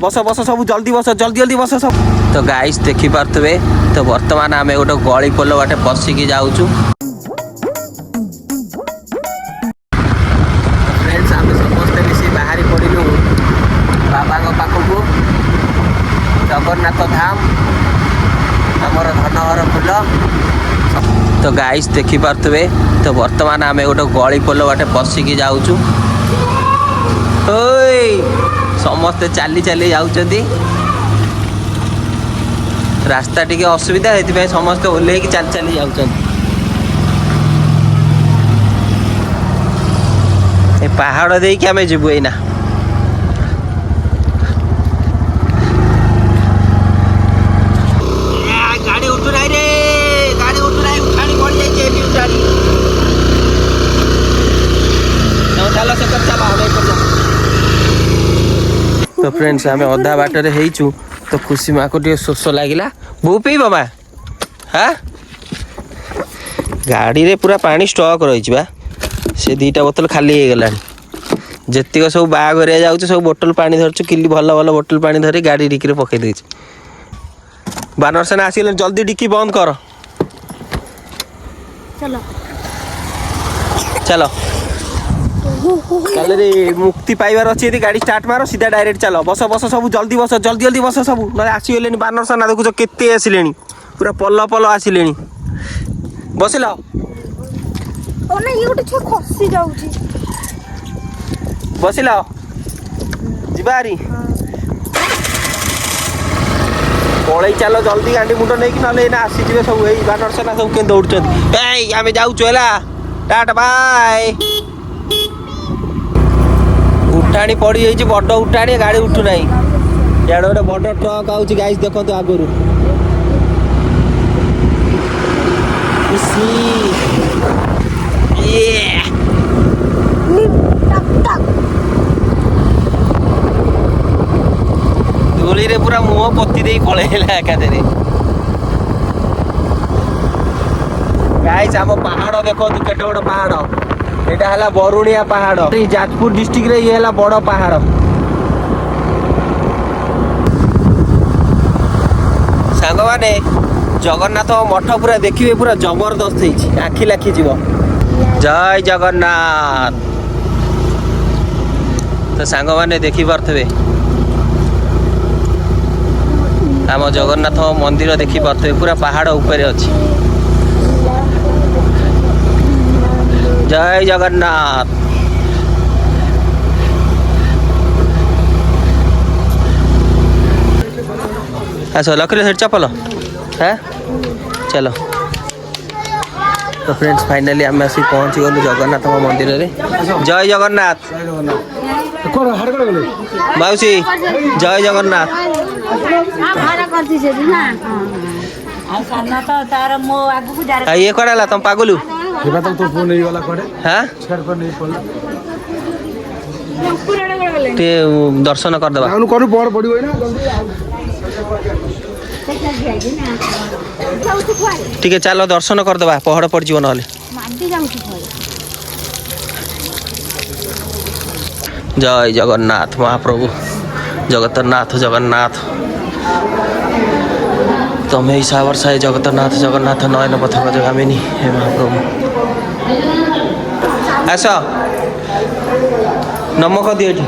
बस बस सब जल्दी बस जल्दी जल्दी बस सब। तो गाइस देखी पारे तो बर्तमान आम गोटे गली पोल बाटे पशिकी जाऊँ। फ्रेंड्स आम समस्ते मिसी बाहरी पड़ू बाबा पाखक जगन्नाथ धाम आमर धनहर फूल। तो गाइस देखी पारे तो बर्तमान आम गोटे गली पोल बाटे पशिकी जाऊँ। समस्ते चली चली जाऊँच रास्ता टी असुविधा है समस्ते ओह्ल चली चली जाऊँ। पहाड़ दे कि आम जीवु एना गाड़ी उठू ना रे गाड़ी उठू ना उठाणी बढ़ जाए उठाणी चलो से चलो। तो फ्रेंड्स आम अधा बाटर हेचु तो खुशी माँ को टे शोष लगिला बो पी मामा हाँ गाड़ी रे पूरा पानी स्टॉक रही से दीटा बोतल खाली हो गला जेतिक सब बाघरिया जाऊँ सब बोतल पानी धरचु किली भल भल बोतल पानी धरी गाड़ी डिक्की पकई दे। बानर सेना आसिले जल्दी डिक्की बंद कर चलो चलो चल रे मुक्ति पाइबार अच्छी यदि गाड़ी स्टार्ट मारो सीधा डायरेक्ट चलो बस बस सब जल्दी बस जल्दी जल्दी बस सब ना आसीगले बानर सेना देखुच केते आसिले पूरा पल पल आसिले बसिल बसिल जीवारी पलई चल जल्दी गांडी मुंड नहीं ना आसीजे सब यही बानर सेना सब के दौड़ आम जाऊँ टाटा बाय। उठाणी पड़ जाइए बड़ उठाणी गाड़ी उठू ना यार गोटे बड़ ट्रक आउची गाइस देखो तो आगुरी धूली रे पूरा मुह पति दे पलैला एकाधे गाइस आम पहाड़ देखो केटे बड़ पहाड़ एटा हला बरुणिया पहाड़ जाजपुर डिस्ट्रिक्ट रे ये हला बड़ पहाड़। सांग माने जगन्नाथ मठ पूरा देखिए पूरा जबरदस्त है आखि लाखी जीव। जय जगन्नाथ। तो सांग माने देखी पारे आम जगन्नाथ मंदिर देखी पारे पूरा पहाड़ ऊपर अच्छी। जय जगन्नाथ। अच्छा लखले सेठ चपल है चलो। तो फ्रेंड्स फाइनली आम आसिक पहुँची गलु जगन्नाथ मंदिर रे। जय जगन्नाथ माउसी जय जगन्नाथ। ये कड़ा तुम पागलू दर्शन करदे ठीक है चलो दर्शन करदे पहाड़ पड़ जीव ना। जय जगन्नाथ महाप्रभु जगतनाथ जगन्नाथ तमें ईशावर साई जगतनाथ जगन्नाथ नयन पथक जगामिनी हे महाप्रभु। आस नमक दियो ये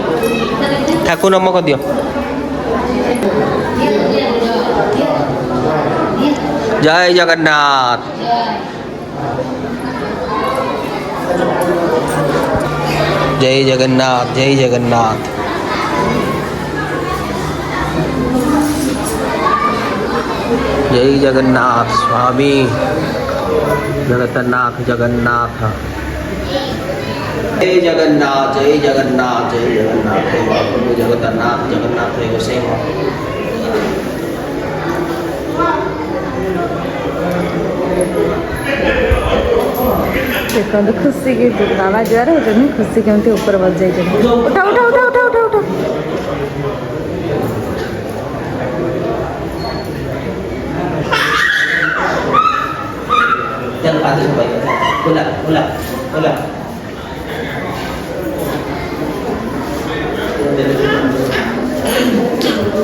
ठाकुर नमक दियो। जय जगन्नाथ। जय जगन्नाथ जय जगन्नाथ। जय जगन्नाथ स्वामी जगन्नाथ जगन्नाथ। जय जगन्नाथ जय जगन्नाथ जय जगन्नाथ प्रभु जगन्नाथ जगन्नाथ गोसाई। देखो खुशी के बाबा जुआर होती खुशी केमती ऊपर बज जाए। उठा उठा उठा उठा उठा उठा चल पादे भाई बोला बोला बोला तो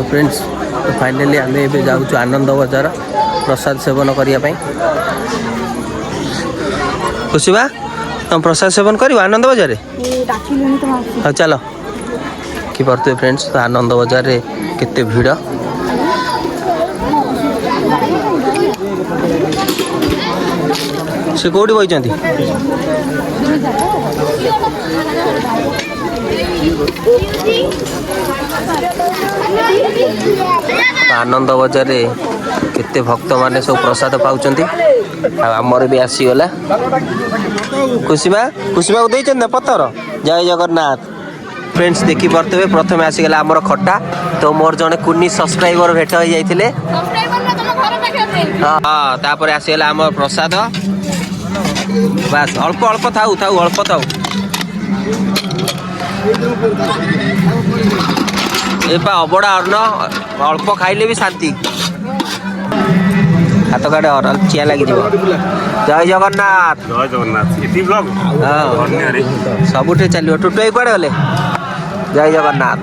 फ्रेंड्स तो फाइनाली आम ए जाऊँ आनंद बजार प्रसाद सेवन करने। खुशिबा तुम प्रसाद सेवन कर आनंद बजार हाँ चलो कि पड़ते फ्रेंड्स तो आनंद बजार रे केते भीड़ से कौटी बही आनंद बजार रे केते भक्त माने सब प्रसाद पाउचंती आमर भी आसीगला। खुशिबा खुशिबा को देचन ना पत्थर जय जगन्नाथ। फ्रेंड्स देखी पार्थे प्रथम आसीगला आमर खट्टा तो मोर जने कुनी सब्सक्राइबर भेट हो जाइथिले हाँ तापर आसीगला आमर प्रसाद बस अल्प अल्प थाउ थाउ अल्प थाउ ए पा अबड़ा अन्न अल्प खाइले भी शांति हाथ काटे और चिया लगी जय जगन्नाथ जय जगन्नाथ इति ब्लॉग हाँ सबुठे चलियो टुटुई कुआडे गले जय जगन्नाथ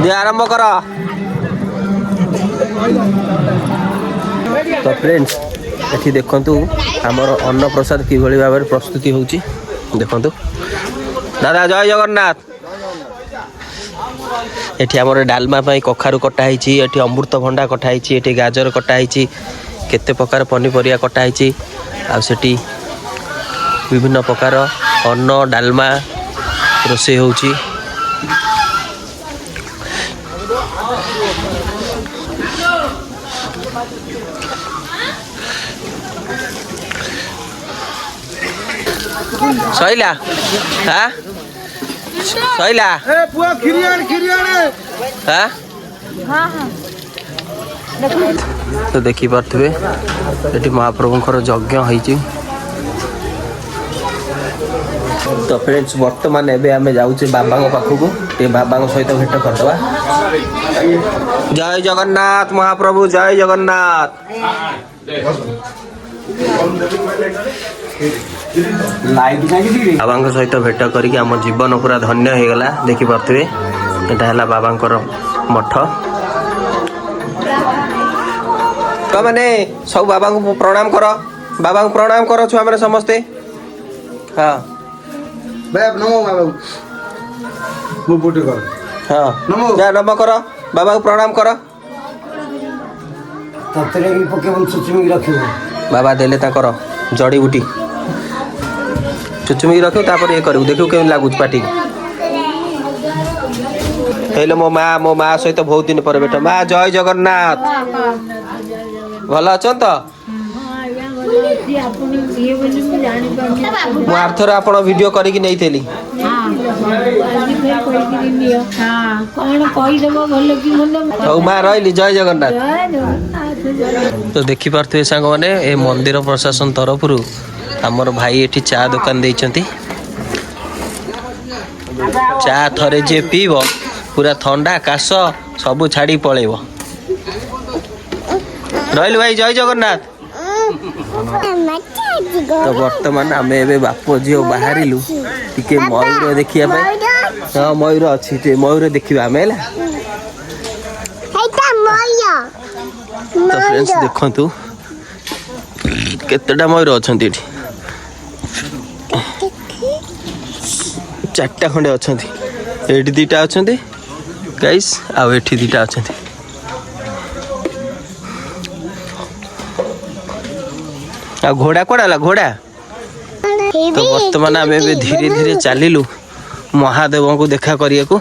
दे आरंभ कर। तो फ्रेंड्स एठी देखंतु हमर अन्न प्रसाद कि भली भाबरे प्रस्तुति होउची देखंतु दादा जय जगन्नाथ। एठी हमर डालमा पई कखारु कटा हिची एठी अमृत भंडा कटा हिची एठी गाजर कटा हिची केते प्रकार पनीपरिया कटा हिची आ सेठी विभिन्न प्रकार अन्न डालमा रोसे होउची। सैला हाँ सैला हाँ तो देखी पारे ये महाप्रभुंर यज्ञ होती। तो फ्रेंड्स बर्तमान एबे आमे जाउचे बाबा पाखक ये बाबा सहित भेट करदवा। जय जगन्नाथ महाप्रभु जय जगन्नाथ। बाबा सहित भेट करके आम जीवन पूरा धन्य हो गला। देखी पारे यहाँ है बाबा मठ तो मैंने सब बाबा को प्रणाम कर बाबा को प्रणाम कर छुआ मैंने समस्ते हाँ नमो बाबा हाँ जा नम कर बाबा को प्रणाम कर बाबा देले ताकर जड़ी बूटी चुचुमिक रख ये करू देखू के लगुच पाटी हेलो मो माँ सहित बहुत दिन पर बेटा माँ जय जगन्नाथ भल अच्छा तो आरथर आप वीडियो करके नहीं थी माँ रही जय जगन्नाथ। तो देखी पारे सांग मैंने ए मंदिर प्रशासन तरफ आमर भाई एठी चा दुकान देइचंती चा थरे जे पीब पूरा ठंडा काश सब छाड़ी पलैब रही भाई जय जगन्नाथ। तो बर्तमान आम ए बाप झील बाहर टे मयूर देखा हाँ मयूर अच्छी मयूर देखा आम है। तो फ्रेंड्स देखु केतेटा मयूर अच्छा चारटा खंडे अच्छा ये दीटा अच्छा गाइस आउ एठी दीटा अच्छा। आ घोड़ा कड़ा घोड़ा तो बर्तमान आम धीरे धीरे चलिलु महादेव को देखा करिया को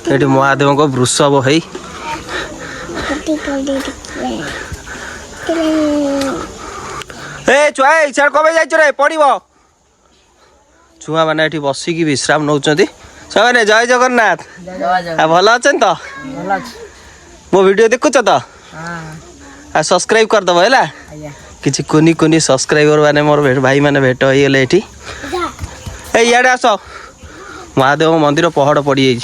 ये महादेव को वृषभ है ए छुआ इच्छा कमे जाए पड़ो छुआ मैंने ये बसिकी विश्राम नौ मैंने जय जगन्नाथ भल अच्छे तो मो वीडियो देखुच तो सब्सक्राइब करदब है किसी कुनी कुनी सब्सक्राइबर माने मोर भाई माने भेट होगले ये आस महादेव मंदिर पहाड़ पड़ जाइए।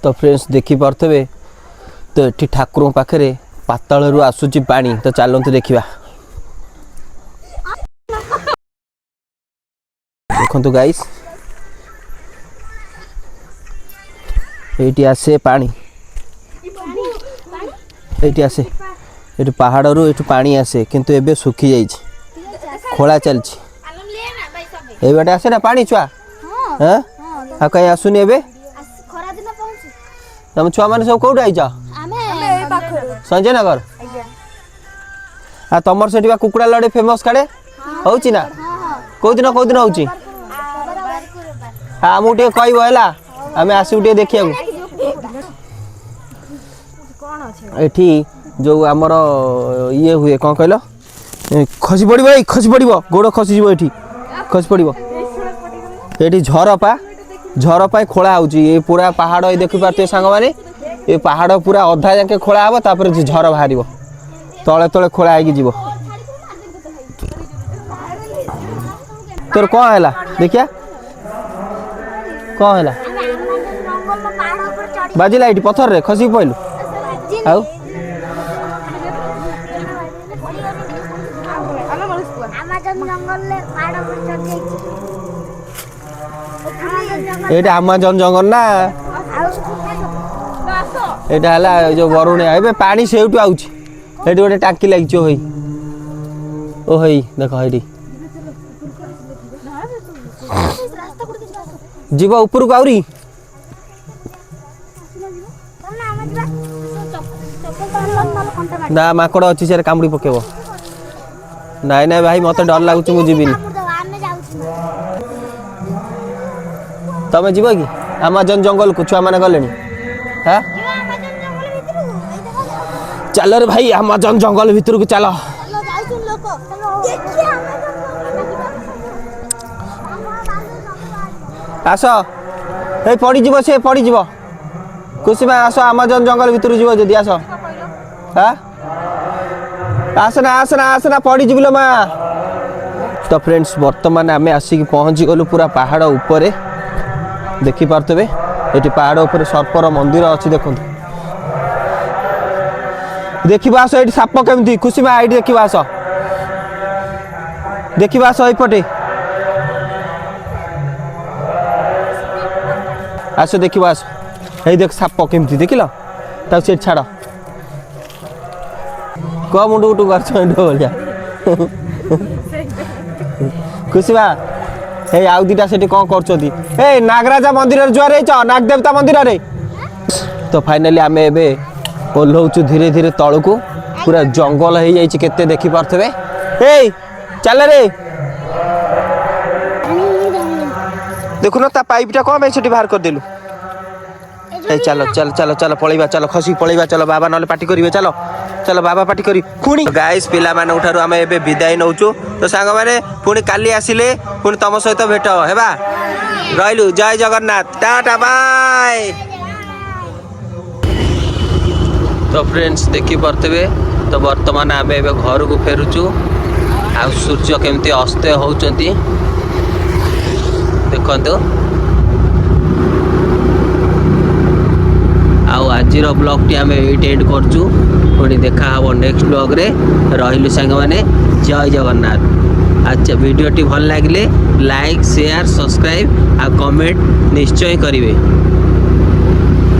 तो फ्रेंड्स देखी पारे तो ये ठाकुर पाखे पातल आसूची पानी तो चलते देखा देखो गाइस ये आसे पानी ये आसे ये पहाड़ रू ये पानी आसे किंतु एबे सुखी जाइए खोला चलछि ए बाटे आसे ना पानी छुआ हाँ आ कहीं आसुनी एबे तुम छुआ मैंने सब कौट आईच संजय नगर आ तुम से कुकुड़ा लड़े फेमस काड़े हो ना कौ दिन हो हाँ मुझे कहब है आम आसू देखिए एठी जो आमर ये हुए कौन कहल खसी पड़ गोड़ खसी ये खसी पड़ ये झरपा खोला हो पूरा पहाड़ ये देखी पारे सांग मैंने ये पहाड़ पूरा अधा जाके खोला हम तापर झर बाहर तले तले खोला हो तोर कौन है देखिया कौन है बाजिला ये पथर रे खसी पड़लू आउ ये आमाजन जंगल ना यहाँ जो बरुणिया ए पानी से आउट गोटे टांकी लगी हई ओ हई देख ये जीव ऊपर को आउरी ना माकड़ अच्छी से कामुड़ी पकेब नाई नाई भाई मत डर लगुच मुझे तमें जीव कि आमाजन जंगल को छुआ मैंने गले हाँ चल रे भाई आमाजन जंगल भीतर को चल आस ए पड़ीज से पड़ीज कुसुमा आस आमाजन जंगल भीतर जीव जदि आस हाँ आसना आसना आसना पड़ी जीवलो माँ तो फ्रेंड्स बर्तमान आम आसिक पहुँची गलु पूरा पहाड़ उपरे देखी पारे ये पहाड़ उपर सर्पर मंदिर अच्छी देखो देखा आस ये साप केमती खुशी माँ ये देखा आस यपटे आस देखा आस ये देख साप केमती देख लो से छाड़ कौ मुंड उठू कर खुशी बा हे आउ दीटा से कौन कर नागराजा मंदिर जुआर नागदेवता मंदिर रे तो फाइनाली आम ए ओह्लौचु धीरे धीरे तल को पूरा जंगल हो जाइए केते देखी पारे ए चल रे देखु ना पाइपटा कौन से बाहर करदेलु चलो चलो चलो चलो पलैबा चलो खसी पलैबा चलो बाबा ना पार्टी करेंगे चलो चलो बाबा पार्टी करी पुणी गाइस पिला माने उठारू आम ए विदाई नौचु तो सांग मैंने पुणी काली आसिले पुणी तुम सहित भेट हेबा रहिलु जय जगन्नाथ टाटा बाय तो फ्रेंड्स देखी पारे तो बर्तमान आम ए घर को फेरुचु आ सूर्य केमती अस्त होउचंती देखंतु आज ब्लॉग टी आम ये एंड करचु पुणी देखा हम नेक्स्ट ब्लॉग रे रहिलु सांग माने जय जगन्नाथ अच्छा वीडियो टी भल लगे लाइक शेयर सब्सक्राइब आ कमेंट निश्चय करेंगे।